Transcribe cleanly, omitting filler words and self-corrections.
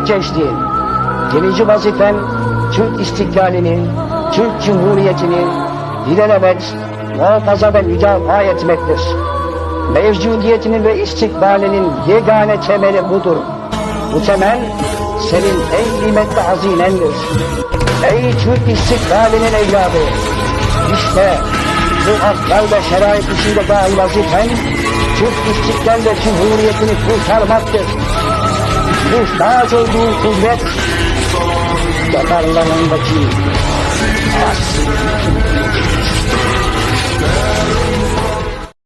Türk gençliği, birinci vazifen Türk istiklalinin, Türk Cumhuriyeti'nin ilelebet muhafaza ve müdafaa etmektir. Mevcudiyetinin ve istikbalinin yegane temeli budur. Bu temel senin en kıymetli hazinendir. Ey Türk istikbalinin evladı! İşte bu aklar ve şerait içinde dahi vazifen Türk istiklal ve Cumhuriyetini kurtarmaktır. Muhtaç olduğu kuvvet damarlarındaki as